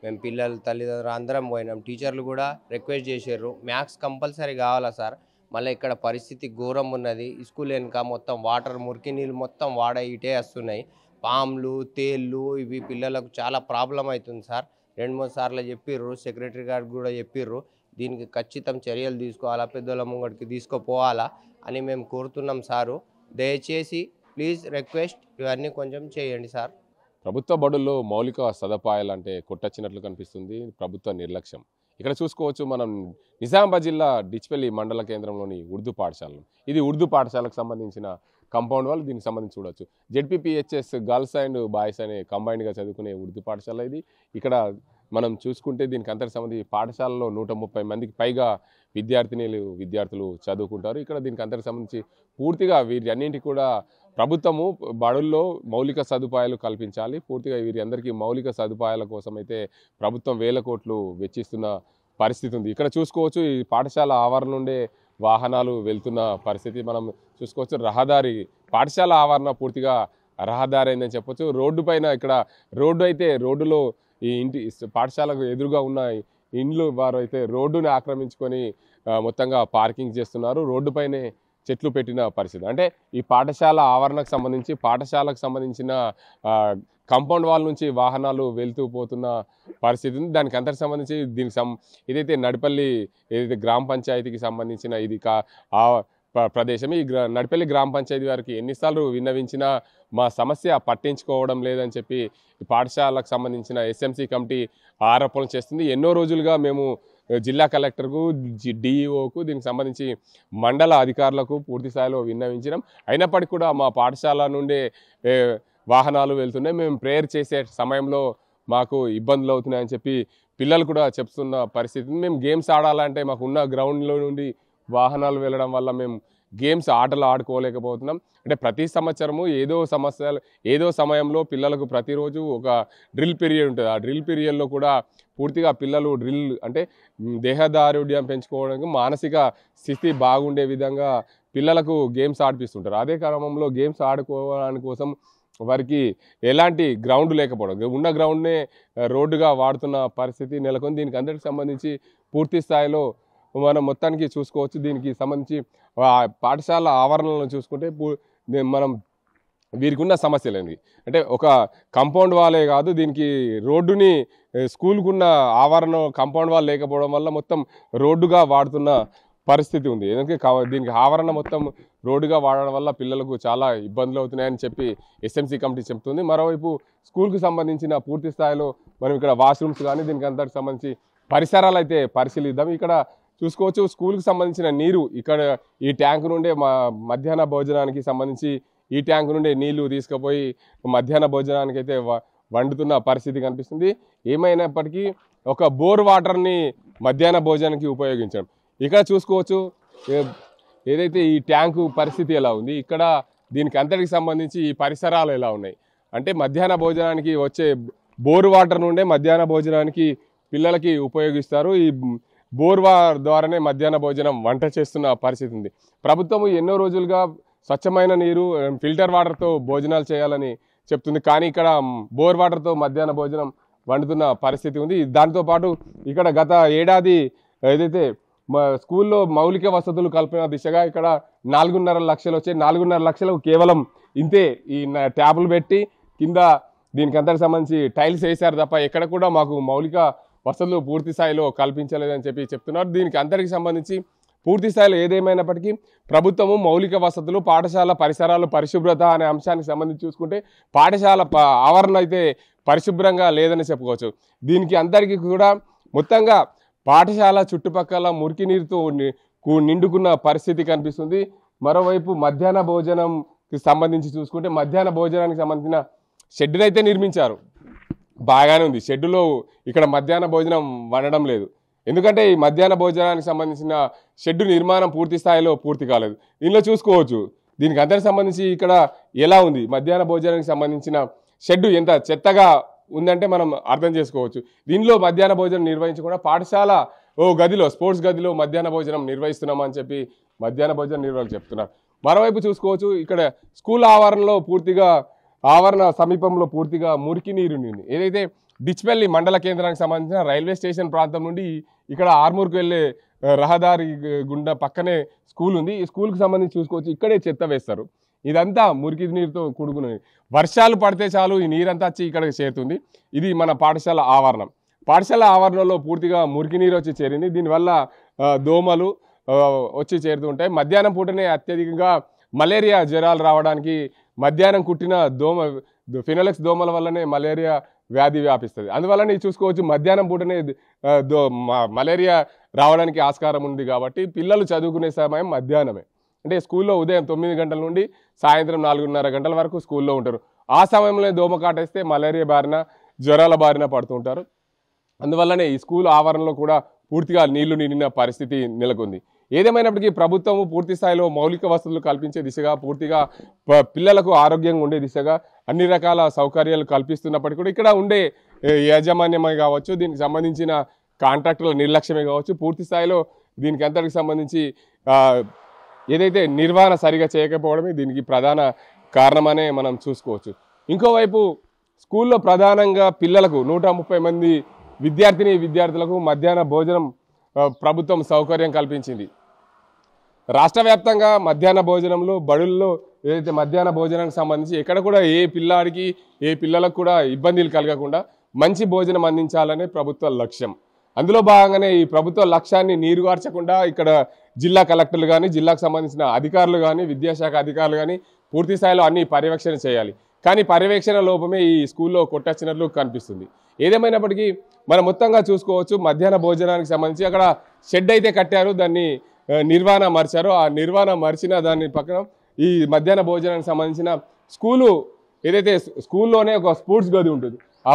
మేము పిల్లలు తల్లిదండ్రులు అందరం పోయినాం. టీచర్లు కూడా రిక్వెస్ట్ చేసారు మ్యాథ్స్ కంపల్సరీ కావాలా సార్, మళ్ళీ ఇక్కడ పరిస్థితి ఘోరం ఉన్నది. స్కూల్ వెనుక మొత్తం వాటర్, మురికి నీళ్ళు మొత్తం ఇటే వస్తున్నాయి, పాములు, తేళ్ళు, ఇవి పిల్లలకు చాలా ప్రాబ్లం అవుతుంది సార్. 2-3 సార్లు చెప్పిర్రు, సెక్రటరీ గారికి కూడా చెప్పిర్రు, దీనికి ఖచ్చితం చర్యలు తీసుకోవాలా, పెద్దల ముంగడికి తీసుకుపోవాలా అని మేము కోరుతున్నాం సారు. దయచేసి ప్లీజ్ రిక్వెస్ట్ ఇవన్నీ కొంచెం చేయండి సార్. ప్రభుత్వ బడుల్లో మౌలిక సదుపాయాలు అంటే కొట్టొచ్చినట్లు కనిపిస్తుంది ప్రభుత్వ నిర్లక్ష్యం. ఇక్కడ చూసుకోవచ్చు మనం నిజామాబాద్ జిల్లా డిచ్పల్లి మండల కేంద్రంలోని ఉర్దూ పాఠశాలలు. ఇది ఉర్దూ పాఠశాలకు సంబంధించిన కాంపౌండ్ వాల్, దీనికి సంబంధించి చూడవచ్చు. జెడ్పీపీహెచ్ఎస్ గర్ల్స్ అండ్ బాయ్స్ అనే కంబైన్డ్గా చదువుకునే ఉర్దూ పాఠశాల ఇది. ఇక్కడ మనం చూసుకుంటే దీనికి అంతటి సంబంధించి పాఠశాలలో 130 మందికి పైగా విద్యార్థులు చదువుకుంటారు. ఇక్కడ దీనికి అంతటి సంబంధించి పూర్తిగా వీరి అన్నింటికి కూడా ప్రభుత్వము బడుల్లో మౌలిక సదుపాయాలు కల్పించాలి. పూర్తిగా వీరి అందరికీ మౌలిక సదుపాయాల కోసం అయితే ప్రభుత్వం వేల కోట్లు వెచ్చిస్తున్న పరిస్థితి ఉంది. ఇక్కడ చూసుకోవచ్చు ఈ పాఠశాల ఆవరణ నుండే వాహనాలు వెళ్తున్న పరిస్థితి మనం చూసుకోవచ్చు. పాఠశాల ఆవరణ పూర్తిగా రహదారి అయిందని చెప్పొచ్చు. రోడ్డు పైన ఇక్కడ రోడ్డులో ఈ ఇంటి పాఠశాలకు ఎదురుగా ఉన్న ఇండ్లు వారు అయితే రోడ్డుని ఆక్రమించుకొని మొత్తంగా పార్కింగ్ చేస్తున్నారు. రోడ్డుపైనే చెట్లు పెట్టిన పరిస్థితి. అంటే ఈ పాఠశాల ఆవరణకు సంబంధించి పాఠశాలకు సంబంధించిన కాంపౌండ్ వాల్ నుంచి వాహనాలు వెళ్తూ పోతున్న పరిస్థితి ఉంది. దానికి అంతటి సంబంధించి ఇదైతే నడిపల్లి ఏదైతే గ్రామ పంచాయతీకి సంబంధించిన ఇది ప్రదేశం. ఈ నడిపల్లి గ్రామ పంచాయతీ వారికి ఎన్నిసార్లు విన్నవించినా మా సమస్య పట్టించుకోవడం లేదని చెప్పి పాఠశాలకు సంబంధించిన ఎస్ఎంసీ కమిటీ ఆరోపణలు చేస్తుంది. ఎన్నో రోజులుగా మేము జిల్లా కలెక్టర్కు, డిఈఓకు, దీనికి సంబంధించి మండల అధికారులకు పూర్తి స్థాయిలో విన్నవించినాం. అయినప్పటికీ కూడా మా పాఠశాల నుండే వాహనాలు వెళ్తున్నాయి. మేము ప్రేయర్ చేసే సమయంలో మాకు ఇబ్బందులు అవుతున్నాయని చెప్పి పిల్లలు కూడా చెప్తున్న పరిస్థితి. మేము గేమ్స్ ఆడాలంటే మాకు ఉన్న గ్రౌండ్లో నుండి వాహనాలు వెళ్ళడం వల్ల మేము ఆటలు ఆడుకోలేకపోతున్నాం. అంటే ప్రతి సంవత్సరము ఏదో సమయంలో పిల్లలకు ప్రతిరోజు ఒక డ్రిల్ పీరియడ్ ఉంటుంది. ఆ డ్రిల్ పీరియడ్లో కూడా పూర్తిగా పిల్లలు అంటే దేహదారుఢ్యం పెంచుకోవడానికి, మానసిక స్థితి బాగుండే విధంగా పిల్లలకు గేమ్స్ ఆడిపిస్తుంటారు. అదే క్రమంలో గేమ్స్ ఆడుకోవడానికి కోసం వారికి ఎలాంటి గ్రౌండ్ లేకపోవడం, ఉన్న గ్రౌండ్నే రోడ్డుగా వాడుతున్న పరిస్థితి నెలకొని. దీనికి అందరికి సంబంధించి పూర్తి స్థాయిలో మనం మొత్తానికి చూసుకోవచ్చు. దీనికి సంబంధించి పాఠశాల ఆవరణలను చూసుకుంటే మనం వీరికి ఉన్న సమస్యలు ఏంటి అంటే ఒక కాంపౌండ్ వాలే కాదు, దీనికి రోడ్డుని స్కూల్కున్న ఆవరణ కాంపౌండ్ వాల్ లేకపోవడం వల్ల మొత్తం రోడ్డుగా వాడుతున్న పరిస్థితి ఉంది. ఎందుకంటే దీనికి ఆవరణ మొత్తం రోడ్డుగా వాడడం వల్ల పిల్లలకు చాలా ఇబ్బందులు అవుతున్నాయని చెప్పి ఎస్ఎంసీ కమిటీ చెప్తుంది. మరోవైపు స్కూల్కి సంబంధించిన పూర్తి స్థాయిలో మనం ఇక్కడ వాష్రూమ్స్ కానీ దీనికి అంతకు సంబంధించి పరిసరాలు అయితే పరిశీలిద్దాం. ఇక్కడ చూసుకోవచ్చు స్కూల్కి సంబంధించిన నీరు ఇక్కడ ఈ ట్యాంక్ నుండే మధ్యాహ్న భోజనానికి సంబంధించి ఈ ట్యాంక్ నుండే నీళ్లు తీసుకుపోయి మధ్యాహ్న భోజనానికి అయితే వండుతున్న పరిస్థితి కనిపిస్తుంది. ఏమైనప్పటికీ ఒక బోర్ వాటర్ని మధ్యాహ్న భోజనానికి ఉపయోగించడం. ఇక్కడ చూసుకోవచ్చు ఏదైతే ఈ ట్యాంకు పరిస్థితి ఎలా ఉంది, ఇక్కడ దీనికి అంతటికి సంబంధించి ఈ పరిసరాలు ఎలా ఉన్నాయి అంటే మధ్యాహ్న భోజనానికి వచ్చే బోర్ వాటర్ నుండే మధ్యాహ్న భోజనానికి పిల్లలకి ఉపయోగిస్తారు. ఈ బోర్వా ద్వారానే మధ్యాహ్న భోజనం వంట చేస్తున్న పరిస్థితి ఉంది. ప్రభుత్వం ఎన్నో రోజులుగా స్వచ్ఛమైన నీరు ఫిల్టర్ వాటర్తో భోజనాలు చేయాలని చెప్తుంది. కానీ ఇక్కడ బోర్ వాటర్తో మధ్యాహ్న భోజనం వండుతున్న పరిస్థితి ఉంది. దాంతోపాటు ఇక్కడ గత ఏడాది ఏదైతే స్కూల్లో మౌలిక వసతులు కల్పన దిశగా ఇక్కడ 4.5 లక్షలు వచ్చాయి. 4.5 లక్షలు కేవలం ఇంతే ఈ ట్యాబులు పెట్టి కింద దీనికి అంతకు సంబంధించి టైల్స్ వేశారు తప్ప ఎక్కడ కూడా మాకు మౌలిక వసతులు పూర్తి స్థాయిలో కల్పించలేదని చెప్తున్నారు. దీనికి అందరికి సంబంధించి పూర్తి స్థాయిలో ఏదేమైనప్పటికీ ప్రభుత్వము మౌలిక వసతులు, పాఠశాల పరిసరాలు, పరిశుభ్రత అనే అంశానికి సంబంధించి చూసుకుంటే పాఠశాల ఆవరణ అయితే పరిశుభ్రంగా లేదని చెప్పుకోవచ్చు. దీనికి అందరికీ కూడా మొత్తంగా పాఠశాల చుట్టుపక్కల మురికి నీరుతో నిండుకున్న పరిస్థితి కనిపిస్తుంది. మరోవైపు మధ్యాహ్న భోజనంకి సంబంధించి చూసుకుంటే మధ్యాహ్న భోజనానికి సంబంధించిన షెడ్డును అయితే నిర్మించారు, బాగానే ఉంది. షెడ్డులో ఇక్కడ మధ్యాహ్న భోజనం వండడం లేదు. ఎందుకంటే ఈ మధ్యాహ్న భోజనానికి సంబంధించిన షెడ్డు నిర్మాణం పూర్తి స్థాయిలో పూర్తి కాలేదు. దీనిలో చూసుకోవచ్చు దీనికి అందరికి సంబంధించి ఇక్కడ ఎలా ఉంది మధ్యాహ్న భోజనానికి సంబంధించిన షెడ్డు ఎంత చెత్తగా ఉందంటే మనం అర్థం చేసుకోవచ్చు. దీనిలో మధ్యాహ్న భోజనం నిర్వహించకుండా పాఠశాల గదిలో స్పోర్ట్స్ గదిలో మధ్యాహ్న భోజనం నిర్వహిస్తున్నామని చెప్పి మధ్యాహ్న భోజనం నిర్వహణ చెప్తున్నారు. మరోవైపు చూసుకోవచ్చు ఇక్కడ స్కూల్ ఆవరణలో ఆవరణ సమీపంలో పూర్తిగా మురికి నీరు ఉంది. ఏదైతే డిచ్పల్లి మండల కేంద్రానికి సంబంధించిన రైల్వే స్టేషన్ ప్రాంతం నుండి ఇక్కడ ఆర్మూర్కి వెళ్ళే రహదారి గుండా పక్కనే స్కూల్ ఉంది. ఈ స్కూల్కి సంబంధించి చూసుకోవచ్చు ఇక్కడే చెత్త వేస్తారు. ఇదంతా మురికి నీరుతో కూడుకున్నది. వర్షాలు పడితే చాలు ఈ నీరంతా వచ్చి ఇక్కడికి చేరుతుంది. ఇది మన పాఠశాల ఆవరణం. పాఠశాల ఆవరణలో పూర్తిగా మురికి నీరు వచ్చి చేరింది. దీనివల్ల దోమలు వచ్చి చేరుతూ ఉంటాయి. మధ్యాహ్నం పూటనే అత్యధికంగా మలేరియా జ్వరాలు రావడానికి మధ్యాహ్నం కుట్టిన ఫినోలెక్స్ దోమల వల్లనే మలేరియా వ్యాధి వ్యాపిస్తుంది. అందువల్లనే చూసుకోవచ్చు మధ్యాహ్నం పూటనే మలేరియా రావడానికి ఆస్కారం ఉంది. కాబట్టి పిల్లలు చదువుకునే సమయం మధ్యాహ్నమే. అంటే స్కూల్లో ఉదయం 9 గంటల నుండి సాయంత్రం 4:30 గంటల వరకు స్కూల్లో ఉంటారు. ఆ సమయంలో దోమ కాటేస్తే మలేరియా బారిన జ్వరాల బారిన పడుతుంటారు. అందువల్లనే ఈ స్కూల్ ఆవరణలో కూడా పూర్తిగా నీళ్లు నిండిన పరిస్థితి నెలకొంది. ఏదేమైనప్పటికీ ప్రభుత్వము పూర్తి స్థాయిలో మౌలిక వసతులు కల్పించే దిశగా పూర్తిగా పిల్లలకు ఆరోగ్యంగా ఉండే దిశగా అన్ని రకాల సౌకర్యాలు కల్పిస్తున్నప్పటికీ కూడా ఇక్కడ ఉండే యాజమాన్యమే కావచ్చు, దీనికి సంబంధించిన కాంట్రాక్టర్ల నిర్లక్ష్యమే కావచ్చు, పూర్తి స్థాయిలో దీనికి అంతటికి సంబంధించి ఏదైతే నిర్వహణ సరిగా చేయకపోవడమే దీనికి ప్రధాన కారణమనే మనం చూసుకోవచ్చు. ఇంకోవైపు స్కూల్లో ప్రధానంగా పిల్లలకు 130 మంది విద్యార్థులకు మధ్యాహ్న భోజనం ప్రభుత్వం సౌకర్యం కల్పించింది. రాష్ట్ర వ్యాప్తంగా మధ్యాహ్న భోజనంలో బడుల్లో ఏదైతే మధ్యాహ్న భోజనానికి సంబంధించి ఎక్కడ కూడా ఏ పిల్లలకు కూడా ఇబ్బందులు కలగకుండా మంచి భోజనం అందించాలనే ప్రభుత్వ లక్ష్యం. అందులో భాగంగానే ఈ ప్రభుత్వ లక్ష్యాన్ని నీరుగార్చకుండా ఇక్కడ జిల్లా కలెక్టర్లు కానీ, జిల్లాకు సంబంధించిన అధికారులు కానీ, విద్యాశాఖ అధికారులు కానీ పూర్తి స్థాయిలో అన్ని పర్యవేక్షణ చేయాలి. కానీ పర్యవేక్షణ లోపమే ఈ స్కూల్లో కొట్టొచ్చినట్లు కనిపిస్తుంది. ఏదేమైనప్పటికీ మనం మొత్తంగా చూసుకోవచ్చు మధ్యాహ్న భోజనానికి సంబంధించి అక్కడ షెడ్ అయితే కట్టారు, దాన్ని నిర్వహణ మర్చారు. ఆ నిర్వహణ మర్చిన దాని పక్కన ఈ మధ్యాహ్న భోజనానికి సంబంధించిన ఏదైతే స్కూల్లోనే ఒక స్పోర్ట్స్ గది ఉంటుంది. ఆ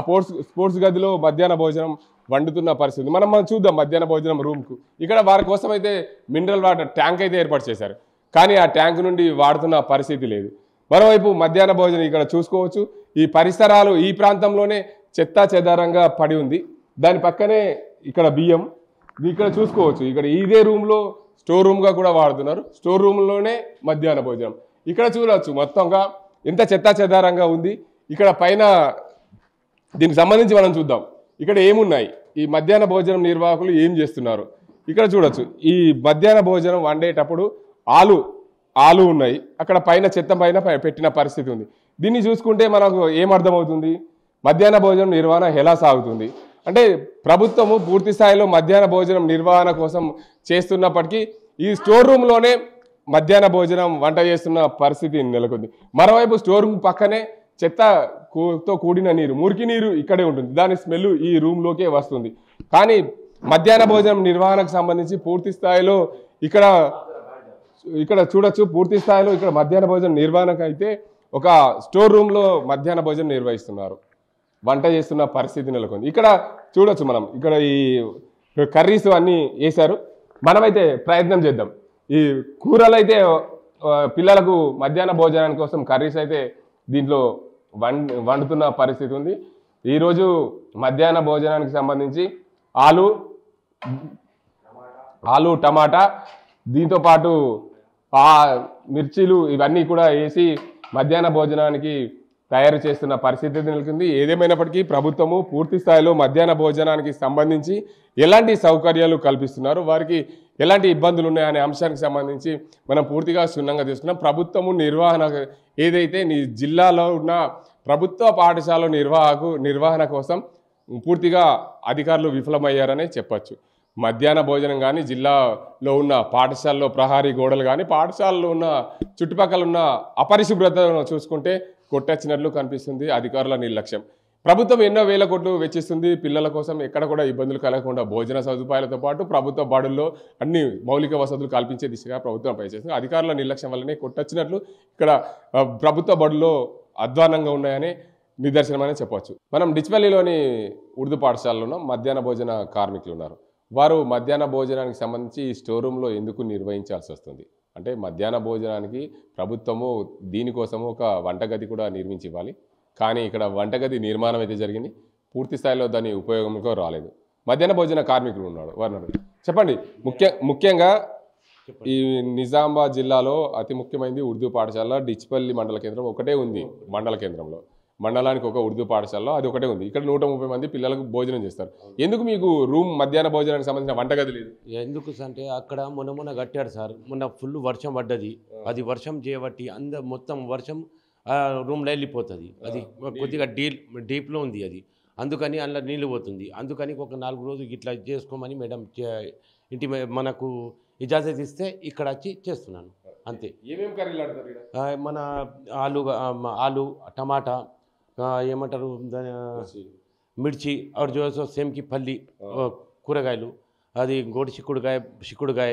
స్పోర్ట్స్ గదిలో మధ్యాహ్న భోజనం వండుతున్న పరిస్థితి మనం చూద్దాం. మధ్యాహ్న భోజనం రూమ్కు ఇక్కడ వారి కోసం అయితే మినరల్ వాటర్ ట్యాంక్ అయితే ఏర్పాటు చేశారు. కానీ ఆ ట్యాంక్ నుండి వాడుతున్న పరిస్థితి లేదు. మరోవైపు మధ్యాహ్న భోజనం ఇక్కడ చూసుకోవచ్చు ఈ పరిసరాలు ఈ ప్రాంతంలోనే చెత్తా చెదారంగా పడి ఉంది. దాని పక్కనే ఇక్కడ బియ్యం ఇక్కడ చూసుకోవచ్చు. ఇక్కడ ఇదే రూమ్లో స్టోర్ రూమ్గా కూడా వాడుతున్నారు. స్టోర్ రూమ్లోనే మధ్యాహ్న భోజనం ఇక్కడ చూడవచ్చు. మొత్తంగా ఎంత చెత్తా చెదారంగా ఉంది. ఇక్కడ పైన దీనికి సంబంధించి మనం చూద్దాం ఇక్కడ ఏమున్నాయి, ఈ మధ్యాహ్న భోజనం నిర్వాహకులు ఏం చేస్తున్నారు. ఇక్కడ చూడొచ్చు ఈ మధ్యాహ్న భోజనం వండేటప్పుడు ఆలు ఉన్నాయి. అక్కడ పైన చెత్త పైన పెట్టిన పరిస్థితి ఉంది. దీన్ని చూసుకుంటే మనకు ఏమర్థమవుతుంది, మధ్యాహ్న భోజనం నిర్వహణ ఎలా సాగుతుంది అంటే ప్రభుత్వము పూర్తి స్థాయిలో మధ్యాహ్న భోజనం నిర్వహణ కోసం చేస్తున్నప్పటికీ ఈ స్టోర్ రూమ్లోనే మధ్యాహ్న భోజనం వంట చేస్తున్న పరిస్థితి నెలకొంది. మరోవైపు స్టోర్ రూమ్ పక్కనే చెత్తతో కూడిన నీరు, మురికి నీరు ఇక్కడే ఉంటుంది. దాని స్మెల్ ఈ రూమ్లోకే వస్తుంది. కానీ మధ్యాహ్న భోజనం నిర్వహణకు సంబంధించి పూర్తి స్థాయిలో ఇక్కడ చూడొచ్చు. పూర్తి స్థాయిలో ఇక్కడ మధ్యాహ్న భోజనం నిర్వహణకు అయితే ఒక స్టోర్ రూమ్లో మధ్యాహ్న భోజనం నిర్వహిస్తున్నారు, వంట చేస్తున్న పరిస్థితి నెలకొంది. ఇక్కడ చూడొచ్చు మనం ఇక్కడ ఈ కర్రీస్ అన్నీ వేశారు. మనమైతే ప్రయత్నం చేద్దాం. ఈ కూరలు అయితే పిల్లలకు మధ్యాహ్న భోజనానికి కోసం కర్రీస్ అయితే దీంట్లో వండుతున్న పరిస్థితి ఉంది. ఈరోజు మధ్యాహ్న భోజనానికి సంబంధించి ఆలు టమాటా దీంతోపాటు మిర్చీలు ఇవన్నీ కూడా వేసి మధ్యాహ్న భోజనానికి తయారు చేస్తున్న పరిస్థితి నెలకొంది. ఏదేమైనప్పటికీ ప్రభుత్వము పూర్తి స్థాయిలో మధ్యాహ్న భోజనానికి సంబంధించి ఎలాంటి సౌకర్యాలు కల్పిస్తున్నారు, వారికి ఎలాంటి ఇబ్బందులు ఉన్నాయనే అంశానికి సంబంధించి మనం పూర్తిగా క్షుణ్ణంగా తీసుకున్నాం. ప్రభుత్వము నిర్వహణ ఏదైతే జిల్లాలో ఉన్న ప్రభుత్వ పాఠశాల నిర్వహణ కోసం పూర్తిగా అధికారులు విఫలమయ్యారనే చెప్పచ్చు. మధ్యాహ్న భోజనం కానీ, జిల్లాలో ఉన్న పాఠశాలలో ప్రహారీ గోడలు కానీ, పాఠశాలలో ఉన్న చుట్టుపక్కల ఉన్న అపరిశుభ్రతను చూసుకుంటే కొట్టచ్చినట్లు కనిపిస్తుంది అధికారుల నిర్లక్ష్యం. ప్రభుత్వం ఎన్నో వేల కోట్లు వెచ్చిస్తుంది పిల్లల కోసం, ఎక్కడ కూడా ఇబ్బందులు కలగకుండా భోజన సదుపాయాలతో పాటు ప్రభుత్వ బడుల్లో అన్ని మౌలిక వసతులు కల్పించే దిశగా ప్రభుత్వం పనిచేస్తుంది. అధికారుల నిర్లక్ష్యం వల్లనే కొట్టొచ్చినట్లు ఇక్కడ ప్రభుత్వ బడుల్లో అధ్వానంగా ఉన్నాయని నిదర్శనమని చెప్పవచ్చు. మనం డిచ్పల్లిలోని ఉర్దూ పాఠశాలలో ఉన్నాం. మధ్యాహ్న భోజన కార్మికులు ఉన్నారు. వారు మధ్యాహ్న భోజనానికి సంబంధించి ఈ స్టోర్ రూమ్లో ఎందుకు నిర్వహించాల్సి వస్తుంది అంటే, మధ్యాహ్న భోజనానికి ప్రభుత్వము దీనికోసము ఒక వంటగది కూడా నిర్మించి ఇవ్వాలి. కానీ ఇక్కడ వంటగది నిర్మాణం అయితే జరిగింది, పూర్తి స్థాయిలో దాని ఉపయోగంలో రాలేదు. మధ్యాహ్న భోజన కార్మికులు ఉన్నాడు వారు చెప్పండి. ముఖ్యంగా ఈ నిజామాబాద్ జిల్లాలో అతి ముఖ్యమైనది ఉర్దూ పాఠశాల డిచ్పల్లి మండల కేంద్రం ఒకటే ఉంది. మండల కేంద్రంలో మండలానికి ఒక ఉర్దూ పాఠశాలలో అది ఒకటే ఉంది. ఇక్కడ 130 మంది పిల్లలకు భోజనం చేస్తారు. ఎందుకు మీకు రూమ్ మధ్యాహ్న భోజనానికి సంబంధించిన వంటగది లేదు? ఎందుకు అంటే అక్కడ మొన్న కట్టాడు సార్. మొన్న ఫుల్ వర్షం పడ్డది. అది వర్షం చేయబట్టి మొత్తం వర్షం రూమ్లో వెళ్ళిపోతుంది. అది కొద్దిగా డీప్లో ఉంది అది, అందుకని అందులో నీళ్ళు పోతుంది. అందుకని ఒక 4 రోజులు ఇట్లా చేసుకోమని మేడం ఇంటి మనకు ఇజాజత్ ఇస్తే ఇక్కడ వచ్చి చేస్తున్నాను అంతే. ఏమేమి కర్రీలు ఆడతారు? మన ఆలు టమాటా ఏమంటారు మిర్చి और जो है सो सेम की పల్లి కూరగాయలు, అది గోడి చిక్కుడుగాయ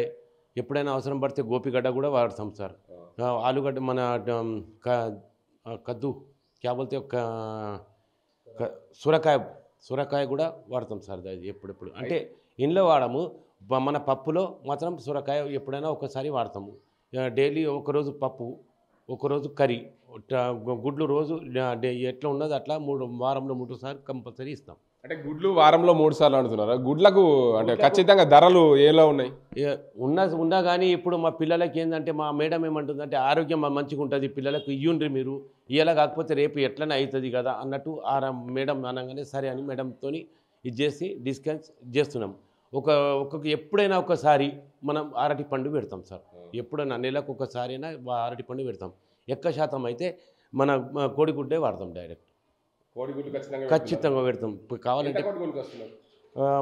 ఎప్పుడైనా అవసరం పడితే గోపిగడ్డ కూడా వాడతాం సార్. ఆలుగడ్డ మన కద్దు క్యా బోల్తే సొరకాయ కూడా వాడతాం సార్. అది ఎప్పుడెప్పుడు అంటే ఇంట్లో వాడము, మన పప్పులో మాత్రం సొరకాయ ఎప్పుడైనా ఒకసారి వాడతాము. డైలీ ఒకరోజు పప్పు, ఒకరోజు కర్రీ, గుడ్లు రోజు ఎట్లా ఉన్నది అట్లా వారంలో 3 సార్లు కంపల్సరీ ఇస్తాం. అంటే గుడ్లు వారంలో 3 సార్లు అంటున్నారు. గుడ్లకు అంటే ఖచ్చితంగా ధరలు ఎలా ఉన్నాయి? ఉన్నా కానీ ఇప్పుడు మా పిల్లలకి ఏంటంటే మా మేడం ఏమంటుందంటే ఆరోగ్యం మంచిగా ఉంటుంది, పిల్లలకు ఇయ్యుండ్రి మీరు, ఇలా కాకపోతే రేపు ఎట్లనే అవుతుంది కదా అన్నట్టు మేడం అనగానే సరే అని మేడంతో ఇది చేసి డిస్కస్ చేస్తున్నాం. ఎప్పుడైనా ఒకసారి మనం అరటి పండు పెడతాం సార్. ఎప్పుడైనా నెలకు ఒకసారి అయినా అరటి పండు పెడతాం. ఎక్కువ శాతం అయితే మన కోడిగుడ్డే వాడతాం. డైరెక్ట్ కోడిగుడ్లు ఖచ్చితంగా పెడతాం. కావాలంటే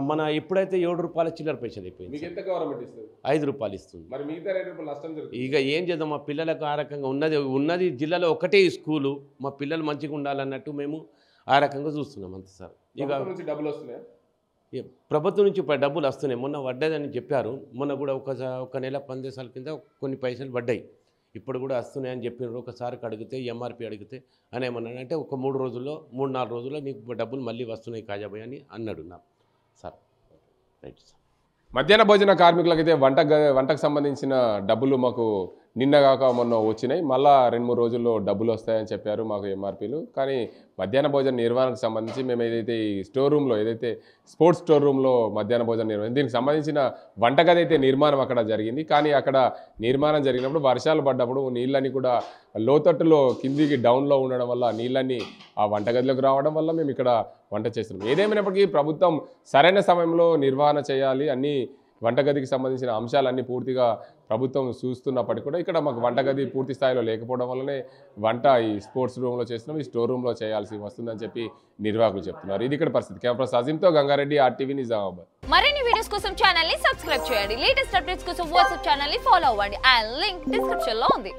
మన ఇప్పుడైతే 7 రూపాయల చిల్లర పైసలు అయిపోయింది. 5 రూపాయలు ఇస్తుంది. ఇక ఏం చేద్దాం, మా పిల్లలకు ఆ రకంగా ఉన్నది జిల్లాలో ఒకటే స్కూలు, మా పిల్లలు మంచిగా ఉండాలన్నట్టు మేము ఆ రకంగా చూస్తున్నాం అంతే సార్. ఇక డబ్బులు వస్తున్నాయి, ప్రభుత్వం నుంచి డబ్బులు వస్తున్నాయి. మొన్న పడ్డదని చెప్పారు. మొన్న కూడా ఒక నెల 10 దివసాల కింద కొన్ని పైసలు పడ్డాయి. ఇప్పుడు కూడా వస్తున్నాయని చెప్పినారు. ఒకసారికి అడిగితే ఎంఆర్పి అడిగితే అని ఏమన్నాడంటే ఒక 3-4 రోజుల్లో నీకు డబ్బులు మళ్ళీ వస్తున్నాయి కాజాబాయ్ అని అన్నాడు నా సార్. Right sir. మధ్యాహ్న భోజన కార్మికులకైతే వంటకు సంబంధించిన డబ్బులు మాకు నిన్నగాక మొన్న వచ్చినాయి. మళ్ళీ 2-3 రోజుల్లో డబ్బులు వస్తాయని చెప్పారు మాకు ఎంఆర్పీలు. కానీ మధ్యాహ్న భోజన నిర్వహణకు సంబంధించి మేము ఏదైతే ఈ స్టోర్ రూమ్లో ఏదైతే స్పోర్ట్స్ స్టోర్ రూమ్లో మధ్యాహ్న భోజన నిర్వహణ దీనికి సంబంధించిన వంటగది అయితే నిర్మాణం అక్కడ జరిగింది. కానీ అక్కడ నిర్మాణం జరిగినప్పుడు వర్షాలు పడ్డప్పుడు నీళ్ళని కూడా లోతట్టులో కిందికి డౌన్లో ఉండడం వల్ల నీళ్ళన్నీ ఆ వంటగదిలోకి రావడం వల్ల మేము ఇక్కడ వంట చేస్తున్నాం. ఏదేమైనప్పటికీ ప్రభుత్వం సరైన సమయంలో నిర్వహణ చేయాలి. అన్ని వంటగదికి సంబంధించిన అంశాలన్నీ పూర్తిగా ప్రభుత్వం చూస్తున్నప్పటికీ కూడా ఇక్కడ మాకు వంటగది పూర్తి స్థాయిలో లేకపోవడం వల్లనే వంట ఈ స్పోర్ట్స్ రూమ్లో చేస్తున్నాం, ఈ స్టోర్ రూమ్లో చేయాల్సి వస్తుందని చెప్పి నిర్వాహకులు చెప్తున్నారు. ఇది ఇక్కడ పరిస్థితి. కెమెరా అజీంతో గంగారెడ్డి, RTV నిజామాబాద్. మరిన్ని వీడియోస్ కోసం ఛానల్ ని సబ్స్క్రైబ్ చేయండి. లేటెస్ట్ అప్డేట్స్ కోసం వాట్సాప్ ఛానల్ ని ఫాలో అవ్వండి. అండ్ లింక్ డిస్క్రిప్షన్ లో ఉంది.